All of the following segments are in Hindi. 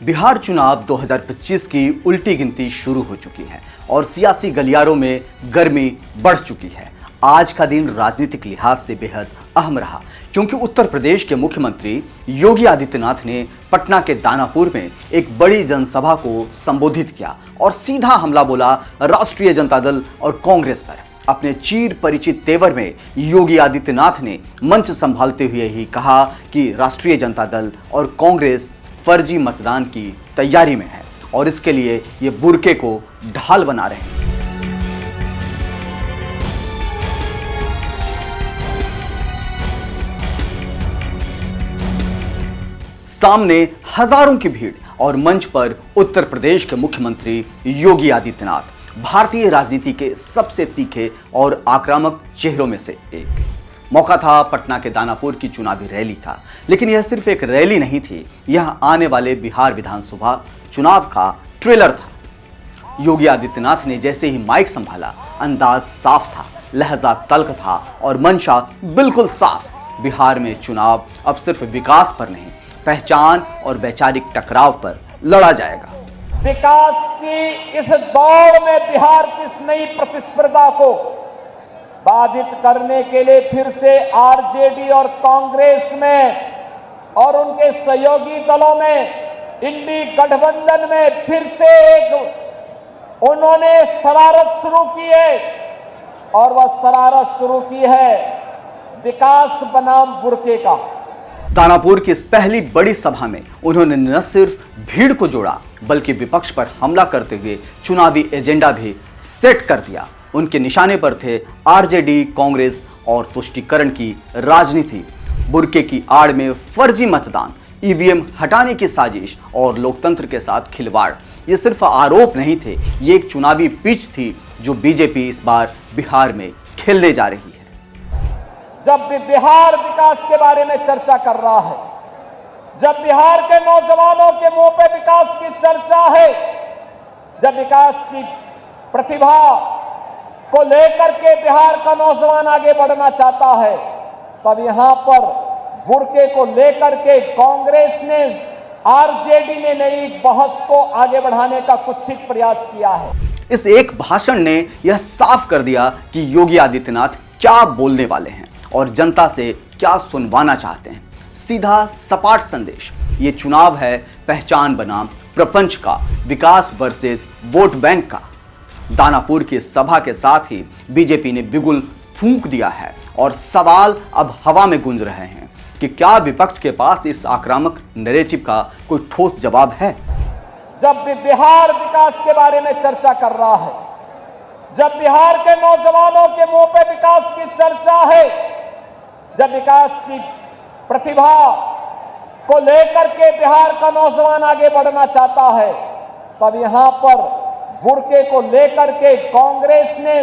बिहार चुनाव 2025 की उल्टी गिनती शुरू हो चुकी है और सियासी गलियारों में गर्मी बढ़ चुकी है। आज का दिन राजनीतिक लिहाज से बेहद अहम रहा क्योंकि उत्तर प्रदेश के मुख्यमंत्री योगी आदित्यनाथ ने पटना के दानापुर में एक बड़ी जनसभा को संबोधित किया और सीधा हमला बोला राष्ट्रीय जनता दल और कांग्रेस पर। अपने चीर परिचित तेवर में योगी आदित्यनाथ ने मंच संभालते हुए ही कहा कि राष्ट्रीय जनता दल और कांग्रेस फर्जी मतदान की तैयारी में है और इसके लिए ये बुर्के को ढाल बना रहे हैं। सामने हजारों की भीड़ और मंच पर उत्तर प्रदेश के मुख्यमंत्री योगी आदित्यनाथ, भारतीय राजनीति के सबसे तीखे और आक्रामक चेहरों में से एक। मौका था पटना के दानापुर की चुनावी रैली का, लेकिन यह सिर्फ एक रैली नहीं थी, यह आने वाले बिहार विधानसभा चुनाव का ट्रेलर था। योगी आदित्यनाथ ने जैसे ही माइक संभाला, अंदाज साफ था, लहजा तल्ख था और मंशा बिल्कुल साफ। बिहार में चुनाव अब सिर्फ विकास पर नहीं, पहचान और वैचारिक टकराव पर लड़ा जाएगा। विकास की इस दौड़ में बिहार की इस नई प्रतिस्पर्धा को बाधित करने के लिए फिर से आरजेडी और कांग्रेस में और उनके सहयोगी दलों में, इंडी गठबंधन में फिर से एक उन्होंने शरारत शुरू की है और वह शरारत शुरू की है विकास बनाम बुर्के का। दानापुर की इस पहली बड़ी सभा में उन्होंने न सिर्फ भीड़ को जोड़ा बल्कि विपक्ष पर हमला करते हुए चुनावी एजेंडा भी सेट कर दिया। उनके निशाने पर थे आरजेडी, कांग्रेस और तुष्टीकरण की राजनीति, बुर्के की आड़ में फर्जी मतदान, ईवीएम हटाने की साजिश और लोकतंत्र के साथ खिलवाड़। ये सिर्फ आरोप नहीं थे, ये एक चुनावी पिच थी जो बीजेपी इस बार बिहार में खेलने जा रही है। जब भी बिहार विकास के बारे में चर्चा कर रहा है, जब बिहार के नौजवानों के मुंह पे विकास की चर्चा है, जब विकास की प्रतिभा को लेकर के बिहार का नौजवान आगे बढ़ना चाहता है, तब यहां पर बुर्के को लेकर के कांग्रेस ने, आरजेडी ने नई बहस को आगे बढ़ाने का कुत्सित प्रयास किया है। इस एक भाषण ने यह साफ कर दिया कि योगी आदित्यनाथ क्या बोलने वाले हैं और जनता से क्या सुनवाना चाहते हैं। सीधा सपाट संदेश, ये चुनाव है पहचान बनाम प्रपंच का, विकास वर्सेस वोट बैंक का। दानापुर की सभा के साथ ही बीजेपी ने बिगुल फूंक दिया है और सवाल अब हवा में गूंज रहे हैं कि क्या विपक्ष के पास इस आक्रामक नैरेटिव का कोई ठोस जवाब है। जब भी बिहार विकास के बारे में चर्चा कर रहा है, जब बिहार के नौजवानों के मुंह पे विकास की चर्चा है, जब विकास की प्रतिभा को लेकर के बिहार का नौजवान आगे बढ़ना चाहता है, तब यहां पर बुर्के को लेकर के कांग्रेस ने,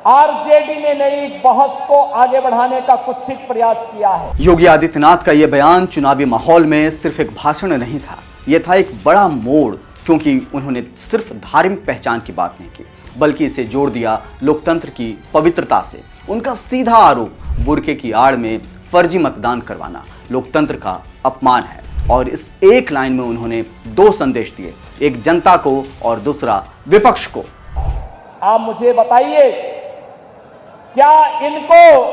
आरजेडी ने नई बहस को आगे बढ़ाने का कुत्सित प्रयास किया है। योगी आदित्यनाथ का यह बयान चुनावी माहौल में सिर्फ एक भाषण नहीं था, यह था एक बड़ा मोड़, क्योंकि उन्होंने सिर्फ धार्मिक पहचान की बात नहीं की बल्कि इसे जोड़ दिया लोकतंत्र की पवित्रता से। उनका सीधा आरोप बुर्के की आड़ में फर्जी मतदान करवाना लोकतंत्र का अपमान है और इस एक लाइन में उन्होंने दो संदेश दिए, एक जनता को और दूसरा विपक्ष को। आप मुझे बताइए, क्या इनको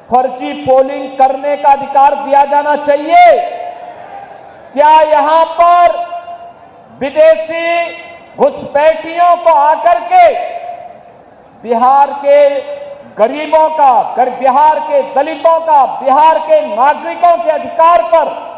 फर्जी पोलिंग करने का अधिकार दिया जाना चाहिए? क्या यहां पर विदेशी घुसपैठियों को आकर के बिहार के गरीबों का, बिहार के दलितों का, बिहार के नागरिकों के अधिकार पर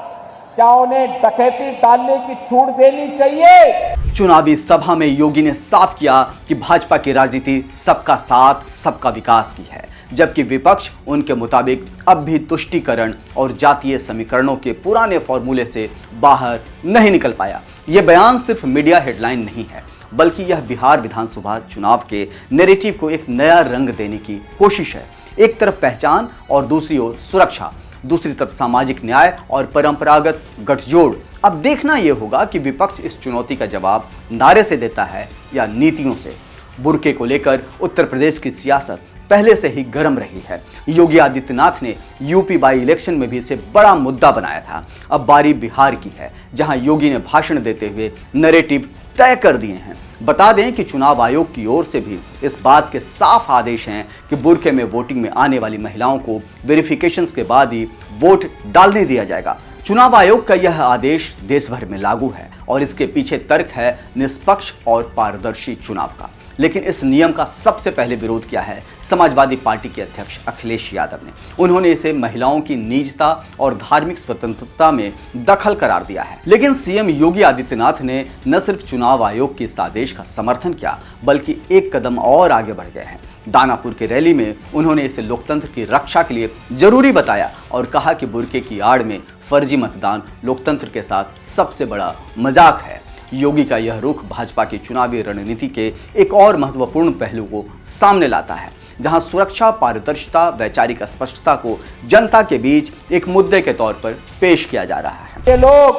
क्या उन्हें डकैती डालने की छूट देनी चाहिए? चुनावी सभा में योगी ने साफ किया कि भाजपा की राजनीति सबका साथ, सबका विकास की है, जबकि विपक्ष उनके मुताबिक अब भी तुष्टीकरण और जातीय समीकरणों के पुराने फॉर्मूले से बाहर नहीं निकल पाया। यह बयान सिर्फ मीडिया हेडलाइन नहीं है, बल्कि यह बिहार विधानसभा चुनाव के नैरेटिव को एक नया रंग देने की कोशिश है। एक तरफ पहचान और दूसरी ओर सुरक्षा, दूसरी तरफ सामाजिक न्याय और परंपरागत गठजोड़। अब देखना यह होगा कि विपक्ष इस चुनौती का जवाब नारे से देता है या नीतियों से। बुर्के को लेकर उत्तर प्रदेश की सियासत पहले से ही गर्म रही है। योगी आदित्यनाथ ने यूपी बाई इलेक्शन में भी इसे बड़ा मुद्दा बनाया था। अब बारी बिहार की है, जहां योगी ने भाषण देते हुए नैरेटिव तय कर दिए हैं। बता दें कि चुनाव आयोग की ओर से भी इस बात के साफ आदेश हैं कि बुर्के में वोटिंग में आने वाली महिलाओं को वेरिफिकेशंस के बाद ही वोट डालने दिया जाएगा। चुनाव आयोग का यह आदेश देश भर में लागू है और इसके पीछे तर्क है निष्पक्ष और पारदर्शी चुनाव का। लेकिन इस नियम का सबसे पहले विरोध किया है समाजवादी पार्टी के अध्यक्ष अखिलेश यादव ने। उन्होंने इसे महिलाओं की निजता और धार्मिक स्वतंत्रता में दखल करार दिया है। लेकिन सीएम योगी आदित्यनाथ ने न सिर्फ चुनाव आयोग के इस आदेश का समर्थन किया, बल्कि एक कदम और आगे बढ़ गए हैं। दानापुर की रैली में उन्होंने इसे लोकतंत्र की रक्षा के लिए जरूरी बताया और कहा कि बुर्के की आड़ में फर्जी मतदान लोकतंत्र के साथ सबसे बड़ा मजाक है। योगी का यह रुख भाजपा की चुनावी रणनीति के एक और महत्वपूर्ण पहलू को सामने लाता है, जहां सुरक्षा, पारदर्शिता, वैचारिक स्पष्टता को जनता के बीच एक मुद्दे के तौर पर पेश किया जा रहा है। ये लोग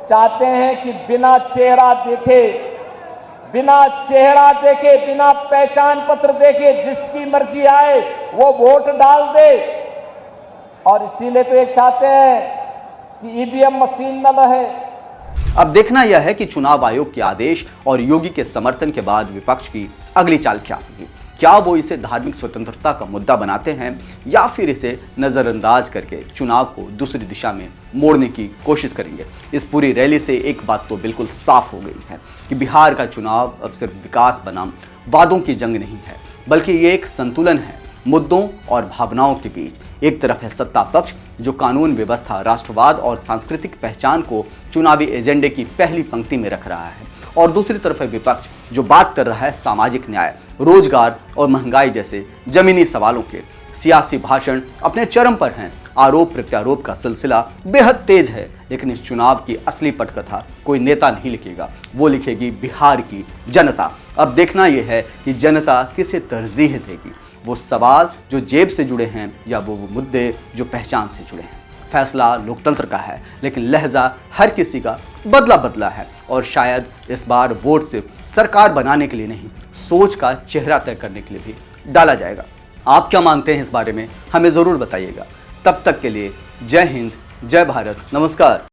चाहते हैं कि बिना चेहरा देखे, बिना पहचान पत्र देखे जिसकी मर्जी आए वो वोट डाल दे, और इसीलिए तो एक चाहते हैं कि ईवीएम मशीन न रहे। अब देखना यह है कि चुनाव आयोग के आदेश और योगी के समर्थन के बाद विपक्ष की अगली चाल क्या होगी। क्या वो इसे धार्मिक स्वतंत्रता का मुद्दा बनाते हैं या फिर इसे नजरअंदाज करके चुनाव को दूसरी दिशा में मोड़ने की कोशिश करेंगे। इस पूरी रैली से एक बात तो बिल्कुल साफ हो गई है कि बिहार का चुनाव अब सिर्फ विकास बनाम वादों की जंग नहीं है, बल्कि ये एक संतुलन है मुद्दों और भावनाओं के बीच। एक तरफ है सत्ता पक्ष जो कानून व्यवस्था, राष्ट्रवाद और सांस्कृतिक पहचान को चुनावी एजेंडे की पहली पंक्ति में रख रहा है, और दूसरी तरफ है विपक्ष जो बात कर रहा है सामाजिक न्याय, रोजगार और महंगाई जैसे जमीनी सवालों के। सियासी भाषण अपने चरम पर हैं, आरोप प्रत्यारोप का सिलसिला बेहद तेज है, लेकिन इस चुनाव की असली पटकथा कोई नेता नहीं लिखेगा, वो लिखेगी बिहार की जनता। अब देखना यह है कि जनता किसे तरजीह देगी, वो सवाल जो जेब से जुड़े हैं या वो मुद्दे जो पहचान से जुड़े हैं। फैसला लोकतंत्र का है, लेकिन लहजा हर किसी का बदला बदला है, और शायद इस बार वोट सिर्फ सरकार बनाने के लिए नहीं, सोच का चेहरा तय करने के लिए भी डाला जाएगा। आप क्या मानते हैं इस बारे में, हमें ज़रूर बताइएगा। तब तक के लिए जय हिंद, जय भारत, नमस्कार।